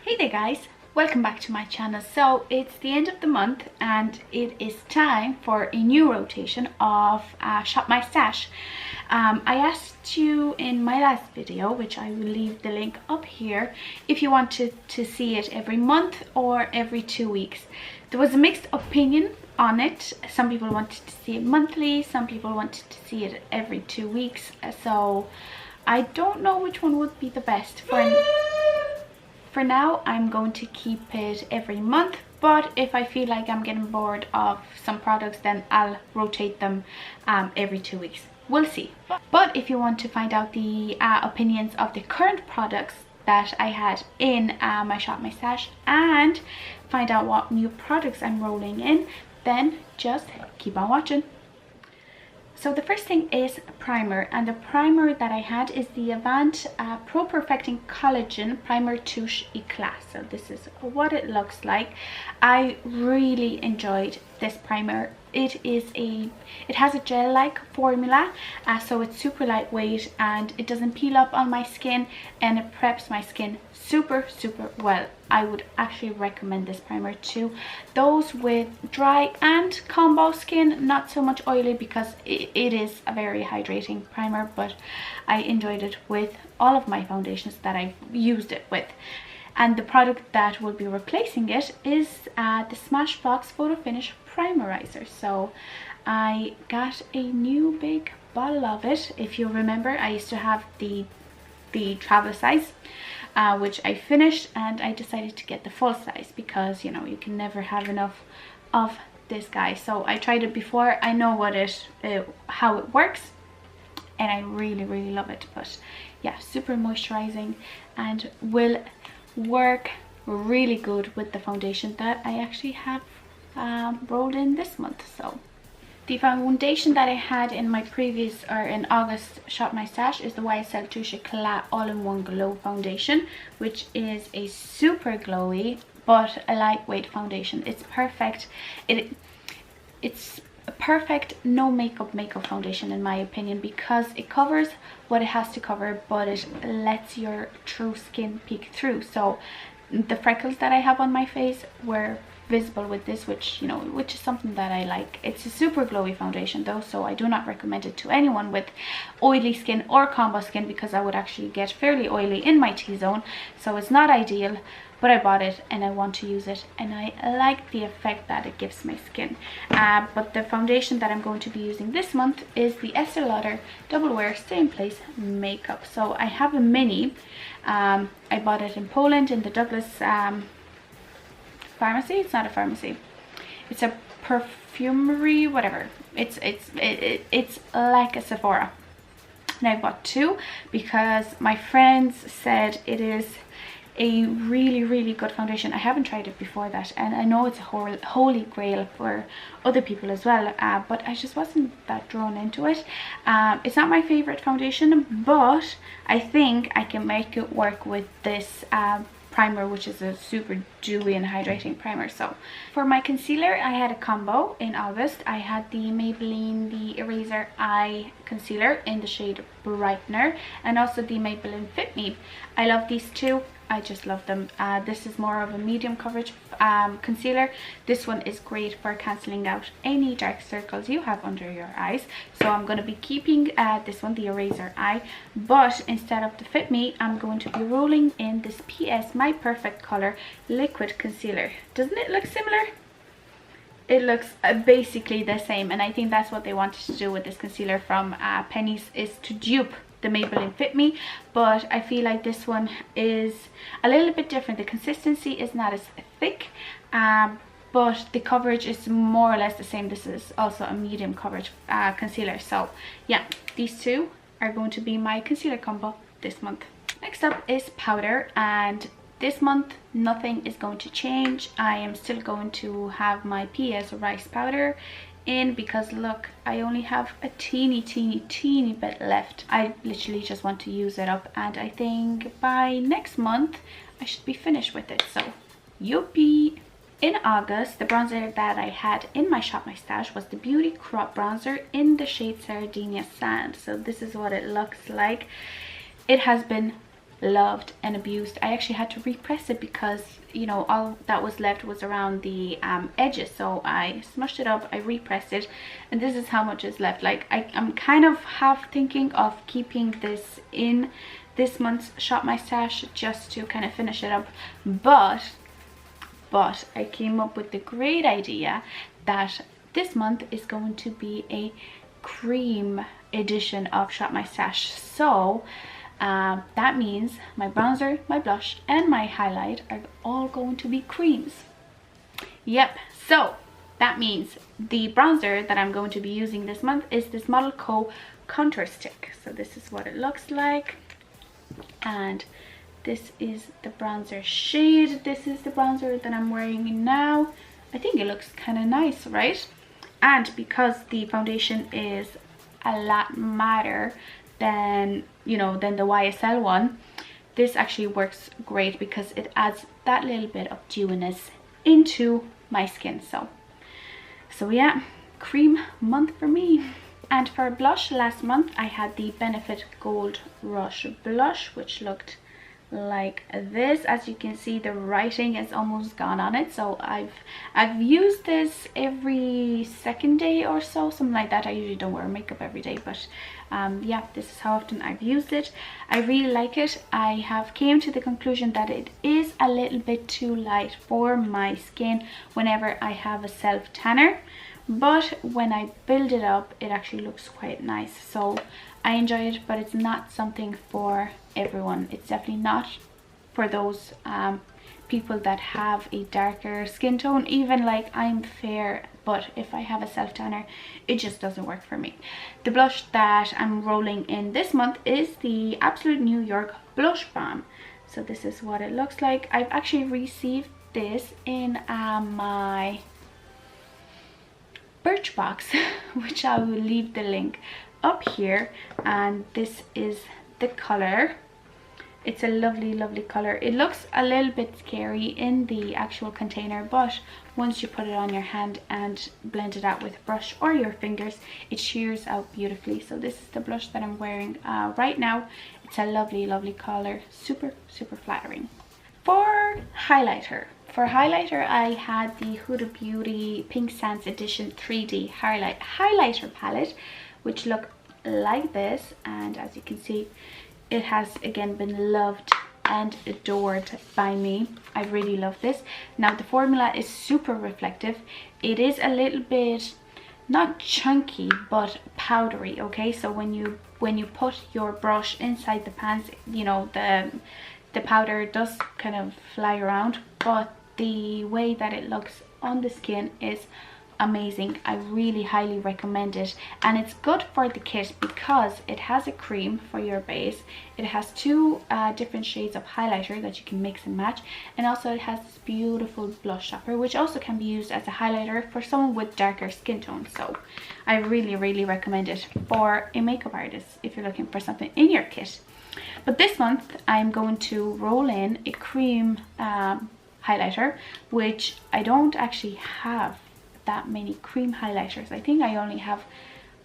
Hey there guys, welcome back to my channel. So it's the end of the month and it is time for a new rotation of Shop My Stash. I asked you in my last video, which I will leave the link up here, if you wanted to see it every month or every 2 weeks. There was a mixed opinion on it. Some people wanted to see it monthly, some people wanted to see it every 2 weeks. So I don't know which one would be the best. For now, I'm going to keep it every month, but if I feel like I'm getting bored of some products, then I'll rotate them every 2 weeks. We'll see. But if you want to find out the opinions of the current products that I had in my Shop My Stash and find out what new products I'm rolling in, then just keep on watching. So the first thing is primer, and the primer that I had is the Avantvous Pro Perfecting Collagen Primer Touche Eclat. So this is what it looks like. I really enjoyed this primer. It has a gel-like formula, so it's super lightweight and it doesn't peel up on my skin, and it preps my skin super well. I would actually recommend this primer to those with dry and combo skin, not so much oily, because it is a very hydrating primer, but I enjoyed it with all of my foundations that I've used it with. And the product that will be replacing it is the Smashbox Photo Finish Primerizer. So I got a new big bottle of it. If you remember, I used to have the travel size, which I finished, and I decided to get the full size because, you know, you can never have enough of this guy. So I tried it before. I know how it works, and I really love it. But yeah, super moisturizing and will work really good with the foundation that I actually have rolled in this month. So the foundation that I had in my previous, or in August Shop My Stash, is the YSL Touche Eclat All-in-One Glow Foundation, which is a super glowy but a lightweight foundation. It's perfect. It's a perfect no makeup foundation in my opinion, because it covers what it has to cover, but it lets your true skin peek through. So the freckles that I have on my face were visible with this, which is something that I like. It's a super glowy foundation though, so I do not recommend it to anyone with oily skin or combo skin, because I would actually get fairly oily in my T-zone, so it's not ideal. But I bought it and I want to use it, and I like the effect that it gives my skin. But the foundation that I'm going to be using this month is the Estee Lauder Double Wear Stay in Place Makeup. So I have a mini. I bought it in Poland in the Douglas pharmacy. It's not a pharmacy, it's a perfumery, whatever. It's like a Sephora, and I bought two because my friends said it is a really good foundation. I haven't tried it before that, and I know it's a holy grail for other people as well, but I just wasn't that drawn into it. It's not my favorite foundation, but I think I can make it work with this primer, which is a super dewy and hydrating primer. So for my concealer, I had a combo in August. I had the Maybelline the Eraser Eye concealer in the shade Brightener, and also the Maybelline Fit Me. I love these two. I just love them. This is more of a medium coverage concealer. This one is great for cancelling out any dark circles you have under your eyes. So I'm going to be keeping this one, the Eraser Eye, but instead of the Fit Me, I'm going to be rolling in this PS My Perfect Color Liquid Concealer. Doesn't it look similar? It looks basically the same, and I think that's what they wanted to do with this concealer from Penny's, is to dupe the Maybelline Fit Me. But I feel like this one is a little bit different. The consistency is not as thick, but the coverage is more or less the same. This is also a medium coverage concealer. So yeah, these two are going to be my concealer combo this month. Next up is powder, and this month nothing is going to change. I am still going to have my PS Rice powder in, because look, I only have a teeny bit left. I literally just want to use it up, and I think by next month I should be finished with it. So yuppie. In August, the bronzer that I had in my Shop My Stash was the Beauty Crop Bronzer in the shade Sardinia Sand. So this is what it looks like. It has been loved and abused. I actually had to repress it because, you know, all that was left was around the edges. So I smushed it up, I repressed it, and this is how much is left. Like I'm kind of half thinking of keeping this in this month's Shop My Stash just to kind of finish it up, but I came up with the great idea that this month is going to be a cream edition of Shop My Stash. So that means my bronzer, my blush, and my highlight are all going to be creams. Yep, so that means the bronzer that I'm going to be using this month is this Model Co contour stick. So this is what it looks like, and this is the bronzer shade. This is the bronzer that I'm wearing now. I think it looks kind of nice, right? And because the foundation is a lot matter than, you know, than the YSL one, this actually works great because it adds that little bit of dewiness into my skin. So yeah, cream month for me. And for blush, last month I had the Benefit Gold Rush blush, which looked like this. As you can see, the writing is almost gone on it. So I've used this every second day or so, something like that. I usually don't wear makeup every day, but yeah, this is how often I've used it. I really like it. I have came to the conclusion that it is a little bit too light for my skin whenever I have a self tanner, but when I build it up, it actually looks quite nice. So I enjoy it, but it's not something for everyone. It's definitely not for those people that have a darker skin tone. Even like I'm fair, but if I have a self tanner, it just doesn't work for me. The blush that I'm rolling in this month is the Absolute New York Blush Balm. So this is what it looks like. I've actually received this in my Birchbox, which I will leave the link up here, and this is the color. It's a lovely color. It looks a little bit scary in the actual container, but once you put it on your hand and blend it out with a brush or your fingers, it shears out beautifully. So this is the blush that I'm wearing right now. It's a lovely color, super flattering. For highlighter, I had the Huda Beauty Pink Sands Edition 3D highlighter palette, which look like this, and as you can see, it has again been loved and adored by me. I really love this. Now the formula is super reflective. It is a little bit not chunky but powdery, okay? So when you put your brush inside the pans, you know, the powder does kind of fly around, but the way that it looks on the skin is amazing. I really highly recommend it, and it's good for the kit because it has a cream for your base. It has two different shades of highlighter that you can mix and match, and also it has this beautiful blush topper, which also can be used as a highlighter for someone with darker skin tone. So I really recommend it for a makeup artist if you're looking for something in your kit. But this month I'm going to roll in a cream highlighter, which I don't actually have that many cream highlighters. I think I only have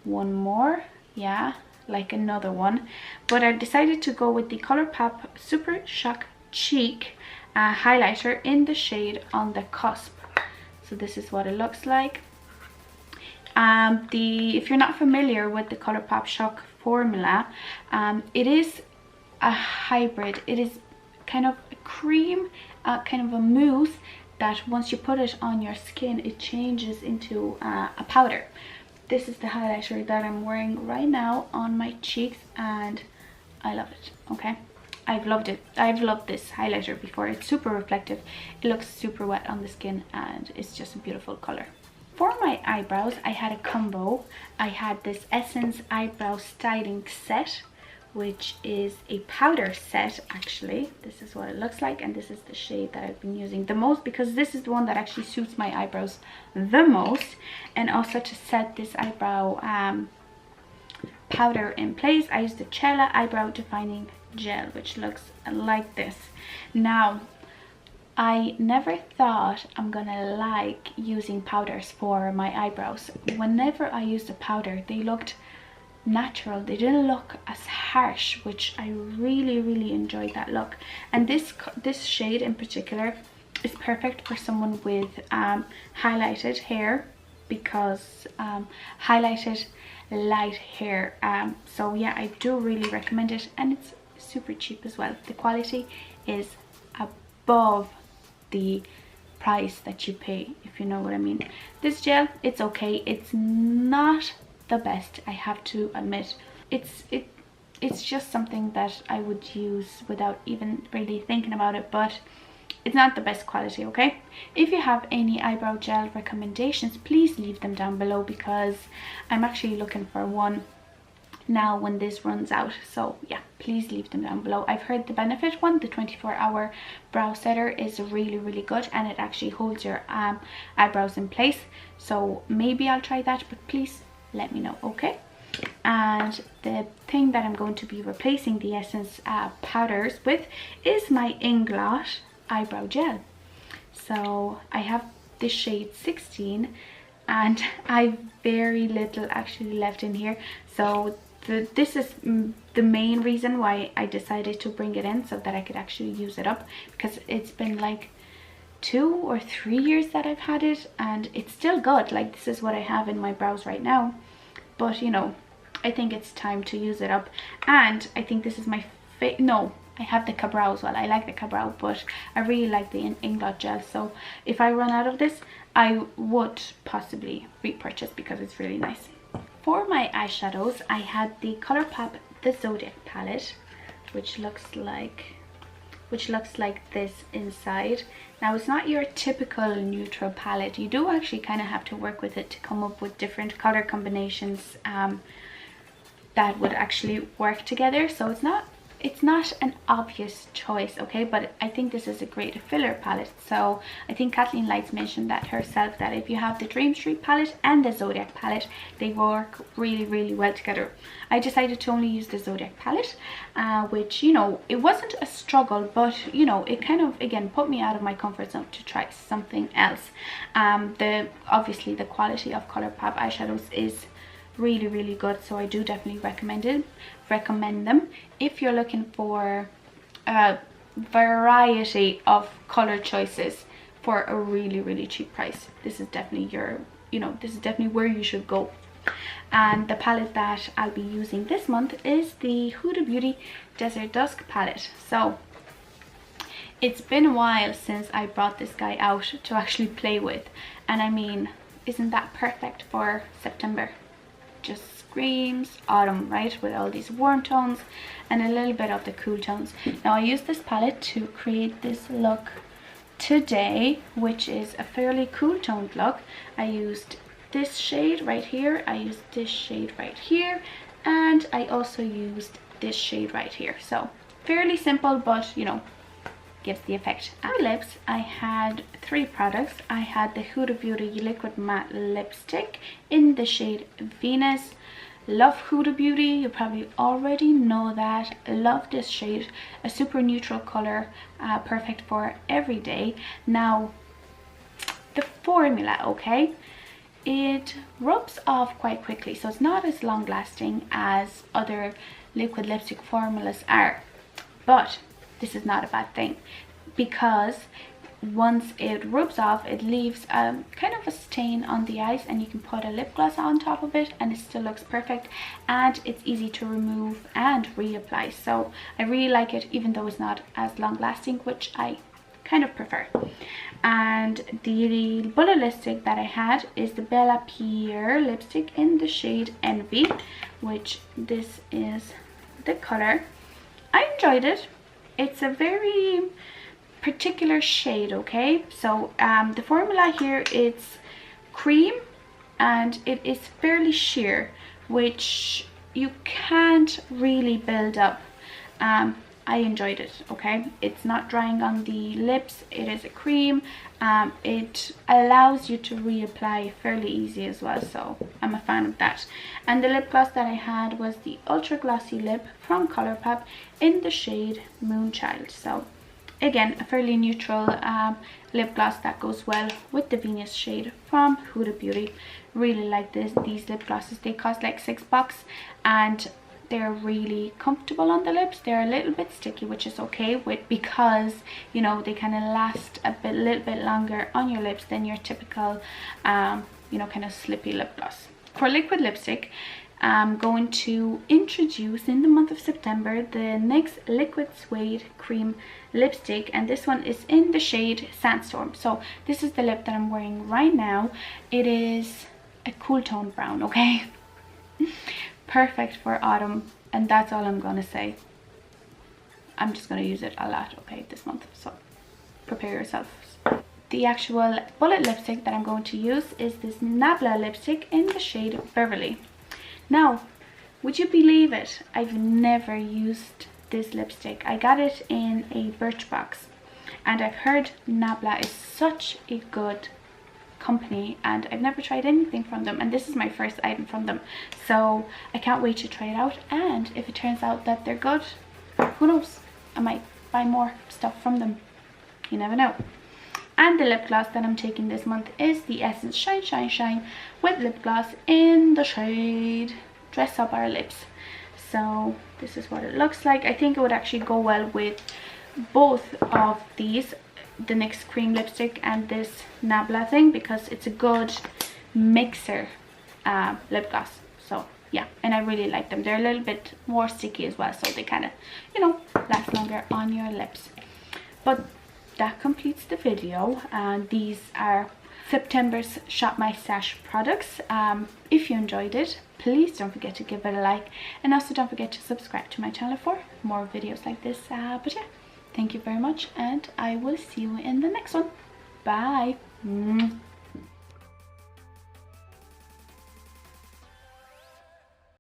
one more, yeah, like another one, but I decided to go with the ColourPop Super Shock Cheek highlighter in the shade On the Cusp. So this is what it looks like. If you're not familiar with the ColourPop Shock formula, it is a hybrid. It is kind of a cream, kind of a mousse that once you put it on your skin, it changes into a powder. This is the highlighter that I'm wearing right now on my cheeks, and I love it. Okay, I've loved it. I've loved this highlighter before. It's super reflective, it looks super wet on the skin, and it's just a beautiful color. For my eyebrows, I had a combo. I had this Essence eyebrow styling set, which is a powder set. Actually, this is what it looks like, and this is the shade that I've been using the most because this is the one that actually suits my eyebrows the most. And also to set this eyebrow powder in place, I used the Cella Eyebrow Defining Gel, which looks like this. Now, I never thought I'm gonna like using powders for my eyebrows. Whenever I used a powder, they looked natural. They didn't look as harsh, which I really enjoyed that look. And this shade in particular is perfect for someone with highlighted hair, because highlighted light hair. So yeah, I do really recommend it, and it's super cheap as well. The quality is above the price that you pay, if you know what I mean. This gel, it's okay. It's not the best, I have to admit. It's just something that I would use without even really thinking about it, but it's not the best quality, okay? If you have any eyebrow gel recommendations, please leave them down below, because I'm actually looking for one now when this runs out. So yeah, please leave them down below. I've heard the Benefit one, the 24-hour brow setter, is really good, and it actually holds your eyebrows in place. So maybe I'll try that, but please let me know, okay? And the thing that I'm going to be replacing the Essence powders with is my Inglot eyebrow gel. So I have this shade 16, and I've very little actually left in here. So this is the main reason why I decided to bring it in, so that I could actually use it up, because it's been like 2 or 3 years that I've had it, and it's still good. Like, this is what I have in my brows right now, but you know, I think it's time to use it up. And I think this is my no, I have the Cabral as well. I like the Cabral, but I really like the Inglot gel. So if I run out of this, I would possibly repurchase, because it's really nice. For my eyeshadows, I had the Colourpop the Zodiac palette, which looks like this inside. Now, it's not your typical neutral palette. You do actually kind of have to work with it to come up with different color combinations that would actually work together. So it's not an obvious choice, okay? But I think this is a great filler palette. So I think Kathleen Lights mentioned that herself, that if you have the Dream Street palette and the Zodiac palette, they work really well together. I decided to only use the Zodiac palette, which, you know, it wasn't a struggle, but you know, it kind of again put me out of my comfort zone to try something else. Obviously the quality of Colourpop eyeshadows is really good, so I do definitely recommend them if you're looking for a variety of color choices for a really cheap price. This is definitely this is definitely where you should go. And the palette that I'll be using this month is the Huda Beauty Desert Dusk palette. So it's been a while since I brought this guy out to actually play with, and I mean, isn't that perfect for September? Just screams autumn, right? With all these warm tones and a little bit of the cool tones. Now, I used this palette to create this look today, which is a fairly cool toned look. I used this shade right here, I used this shade right here, and I also used this shade right here. So fairly simple, but you know, gives the effect. For lips, I had 3 products. I had the Huda Beauty Liquid Matte Lipstick in the shade Venus. Love Huda Beauty, you probably already know that. Love this shade, a super neutral color, perfect for every day. Now, the formula, okay, it rubs off quite quickly, so it's not as long lasting as other liquid lipstick formulas are, but this is not a bad thing, because once it rubs off, it leaves kind of a stain on the eyes, and you can put a lip gloss on top of it and it still looks perfect, and it's easy to remove and reapply. So I really like it, even though it's not as long lasting, which I kind of prefer. And the bullet lipstick that I had is the Bella Pierre lipstick in the shade Envy, which this is the color. I enjoyed it. It's a very particular shade, okay? So the formula here, it's cream and it is fairly sheer, which you can't really build up. I enjoyed it, okay? It's not drying on the lips. It is a cream. It allows you to reapply fairly easy as well, so I'm a fan of that. And the lip gloss that I had was the Ultra Glossy Lip from Colourpop in the shade Moonchild. So Again, a fairly neutral lip gloss that goes well with the Venus shade from Huda Beauty. Really like these lip glosses. They cost like $6 and they're really comfortable on the lips. They're a little bit sticky, which is okay because you know they kind of last a little bit longer on your lips than your typical you know, kind of slippy lip gloss. For liquid lipstick, I'm going to introduce in the month of September the NYX Liquid Suede Cream Lipstick, and this one is in the shade Sandstorm. So this is the lip that I'm wearing right now. It is a cool tone brown, okay? Perfect for autumn, and that's all I'm gonna say. I'm just gonna use it a lot, okay, this month, so prepare yourselves. The actual bullet lipstick that I'm going to use is this Nabla lipstick in the shade Beverly. Now, would you believe it? I've never used this lipstick. I got it in a Birchbox, and I've heard Nabla is such a good company, and I've never tried anything from them, and this is my first item from them, so I can't wait to try it out. And if it turns out that they're good, who knows, I might buy more stuff from them. You never know. And the lip gloss that I'm taking this month is the Essence Shine Shine Shine with lip gloss in the shade Dress Up Our Lips. So this is what it looks like. I think it would actually go well with both of these, the NYX cream lipstick and this Nabla thing, because it's a good mixer lip gloss. So yeah, and I really like them. They're a little bit more sticky as well, so they kind of, you know, last longer on your lips. But that completes the video, and these are September's Shop My Stash products. If you enjoyed it, please don't forget to give it a like, and also don't forget to subscribe to my channel for more videos like this. But yeah, thank you very much, and I will see you in the next one. Bye.